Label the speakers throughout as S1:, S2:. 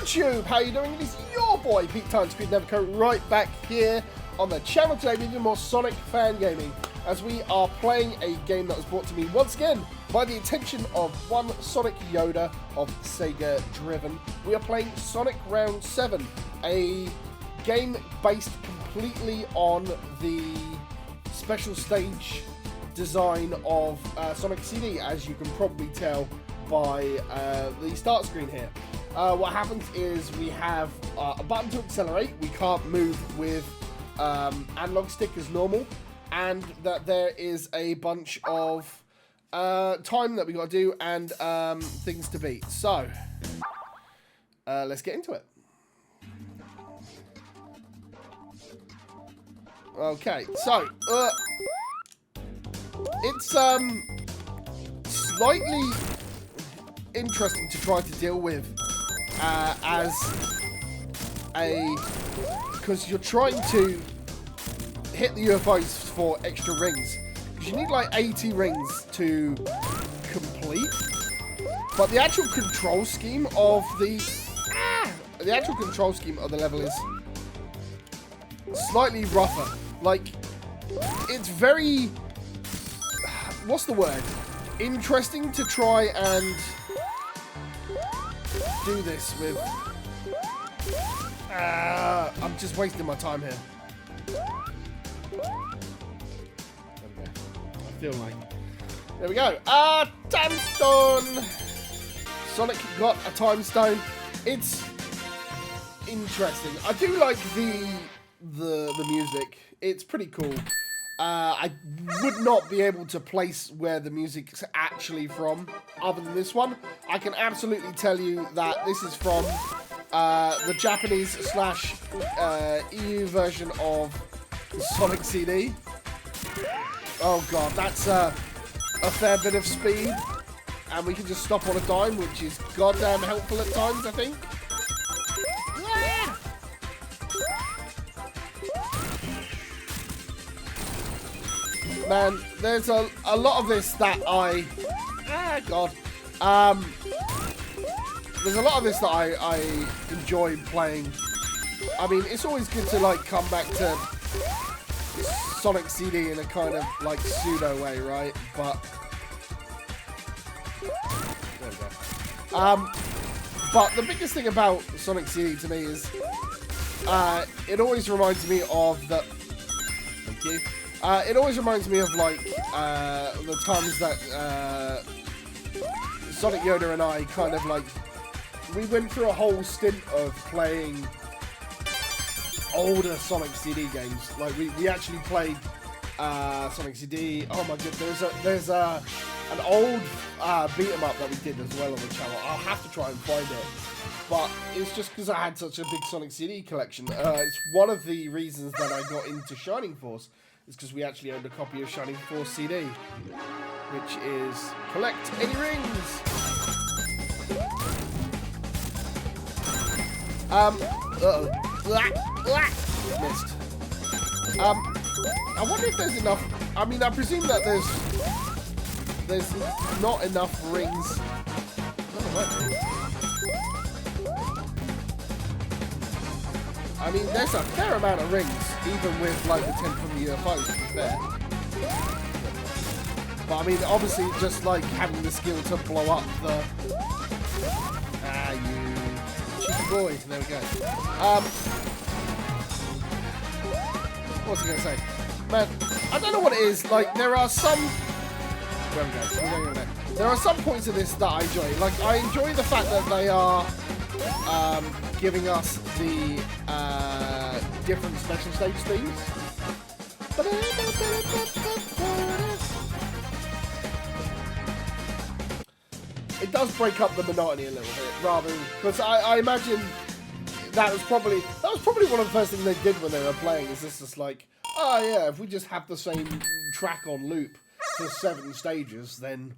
S1: YouTube, how you doing? It is your boy Pete Timespeed Neverco right back here on the channel today with more Sonic fan gaming as we are playing a game that was brought to me once again by the attention of one Sonic Yoda of Sega Driven. We are playing Sonic Round 7, a game based completely on the special stage design of Sonic CD, as you can probably tell by the start screen here. What happens is we have a button to accelerate. We can't move with analog stick as normal, and that there is a bunch of time that we got to do and things to beat. So let's get into it. Okay, so it's slightly interesting to try to deal with because you're trying to hit the UFOs for extra rings, because you need like 80 rings to complete, but the actual control scheme of the level is slightly rougher. Like, it's very, what's the word, interesting to try and do this with. I'm just wasting my time here. I feel like. There we go. Time stone. Sonic got a time stone. It's interesting. I do like the music. It's pretty cool. I would not be able to place where the music's actually from, other than this one. I can absolutely tell you that this is from the Japanese / EU version of Sonic CD. Oh god, that's a fair bit of speed, and we can just stop on a dime, which is goddamn helpful at times, I think. Man, there's a lot of this that there's a lot of this that I enjoy playing. I mean, it's always good to like come back to Sonic CD in a kind of like pseudo way, right? But there we go. But the biggest thing about Sonic CD to me is it always reminds me of the. Thank you. It always reminds me of like the times that Sonic Yoda and I kind of like, we went through a whole stint of playing older Sonic CD games. Like we actually played Sonic CD. Oh my god, there's an old beat 'em up that we did as well on the channel. I'll have to try and find it. But it's just because I had such a big Sonic CD collection. It's one of the reasons that I got into Shining Force. It's because we actually owned a copy of Shining Force CD, which is collect any rings. Missed. I wonder if there's enough. I mean, I presume that there's not enough rings. I mean, there's a fair amount of rings, even with like the 10 from the UFOs, to be fair. But I mean, obviously, just like having the skill to blow up the. You cheeky boy. There we go. What's I gonna say? Man, I don't know what it is. Like, there are some. There we go. There are some points of this that I enjoy. Like, I enjoy the fact that they are giving us the different special stage themes. It does break up the monotony a little bit, rather, because I imagine that was probably one of the first things they did when they were playing. Is this just like, oh yeah, if we just have the same track on loop for 7 stages, then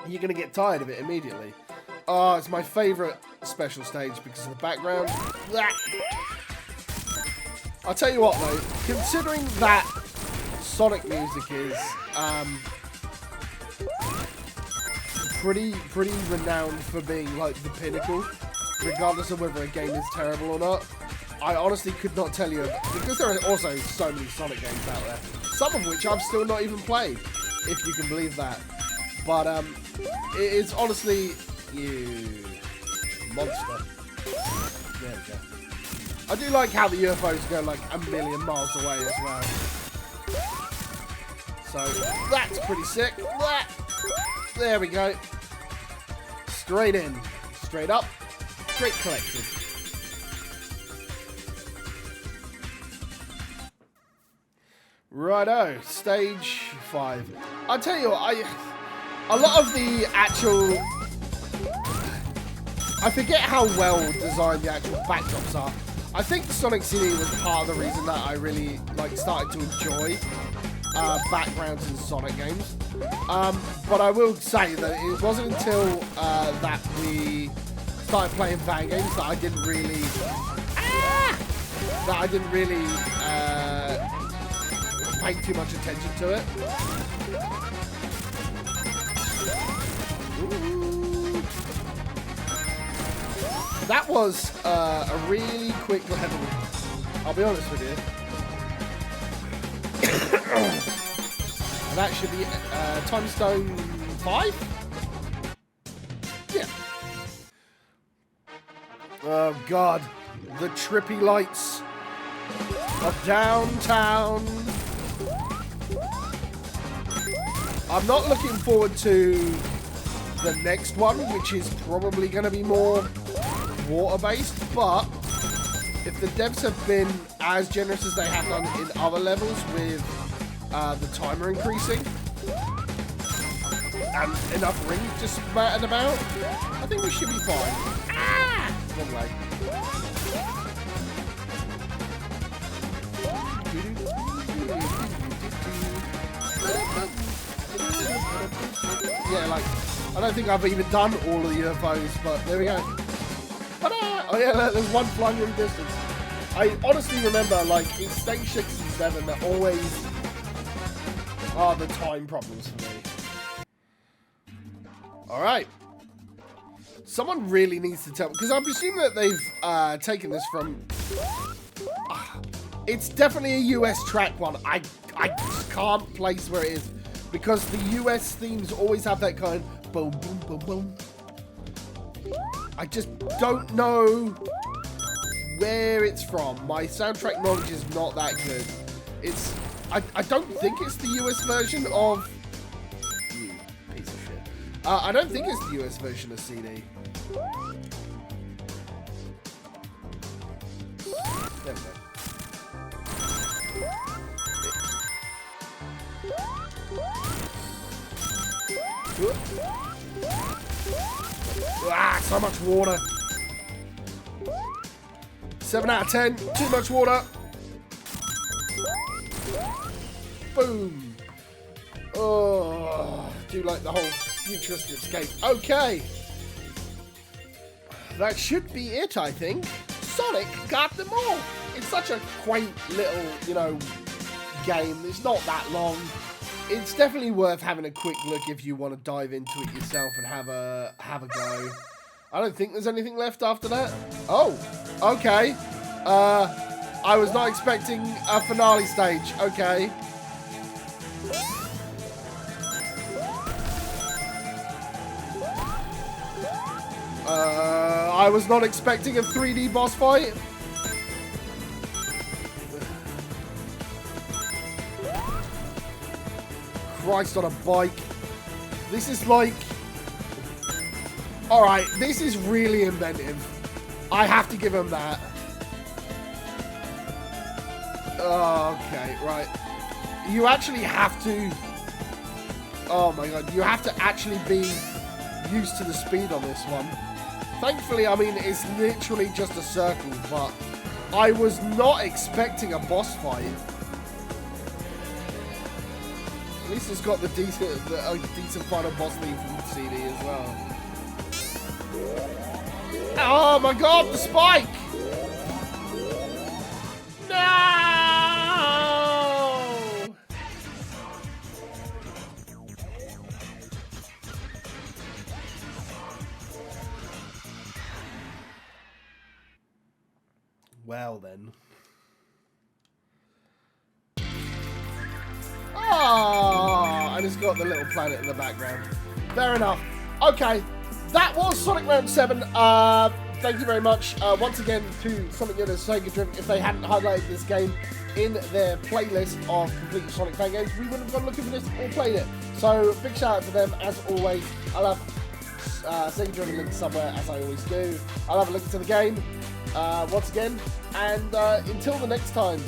S1: you're gonna get tired of it immediately. Oh, it's my favourite special stage because of the background. I'll tell you what though, considering that Sonic music is pretty renowned for being like the pinnacle regardless of whether a game is terrible or not. I honestly could not tell you, because there are also so many Sonic games out there, some of which I've still not even played, if you can believe that. But it's honestly, you monster. There we go. I do like how the UFOs go like a million miles away as well. So that's pretty sick. There we go. Straight in, straight up, straight collected. Righto, stage 5. I'll tell you what, a lot of the actual, I forget how well designed the actual backdrops are. I think Sonic CD was part of the reason that I really started to enjoy backgrounds in Sonic games. But I will say that it wasn't until that we started playing fangames that I didn't really pay too much attention to it. Ooh. That was a really quick level, I'll be honest with you. And that should be Time Stone 5? Yeah. Oh god, the trippy lights of downtown. I'm not looking forward to the next one, which is probably going to be more water-based, but if the devs have been as generous as they have done in other levels with the timer increasing and enough rings just splattered about, I think we should be fine. Ah! Wrong way. Yeah, I don't think I've even done all of the UFOs, but there we go. Ta-da! Oh yeah, there's one flying in the distance. I honestly remember, in stage 6 and 7, there always are the time problems for me. Alright. Someone really needs to tell me, because I'm assuming that they've taken this from... it's definitely a US track one. I just can't place where it is, because the US themes always have that kind of boom, boom, boom, boom. I just don't know where it's from. My soundtrack knowledge is not that good. I don't think it's the US version of... You piece of shit. I don't think it's the US version of CD. There we go. Ah, so much water. 7 out of 10. Too much water. Boom. Oh, do like the whole futuristic escape. Okay. That should be it, I think. Sonic got them all. It's such a quaint little, game. It's not that long. It's definitely worth having a quick look if you want to dive into it yourself and have a go. I don't think there's anything left after that. Oh, okay. I was not expecting a finale stage. Okay. I was not expecting a 3D boss fight. Christ on a bike. This is alright, this is really inventive. I have to give him that. Okay, right. You actually have to... Oh my god, you have to actually be used to the speed on this one. Thankfully, I mean, it's literally just a circle, but I was not expecting a boss fight. At least it's got the decent final boss theme from the CD as well. Oh my god, the spike! No! Well then. Ah, and it's got the little planet in the background. Fair enough. Okay, that was Sonic Round 7. Thank you very much once again to Sonic Unit Sega Driven. If they hadn't highlighted this game in their playlist of complete Sonic fan games, we would have gone looking for this or played it. So big shout out to them as always. I'll have Sega Driven link somewhere as I always do. I'll have a link to the game once again. And until the next time,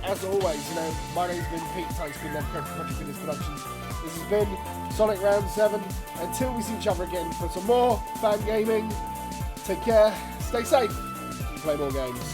S1: as always, you know, my name's been Pete Times, been Project Fitness Productions. This has been Sonic Round 7. Until we see each other again for some more fan gaming, take care, stay safe, and play more games.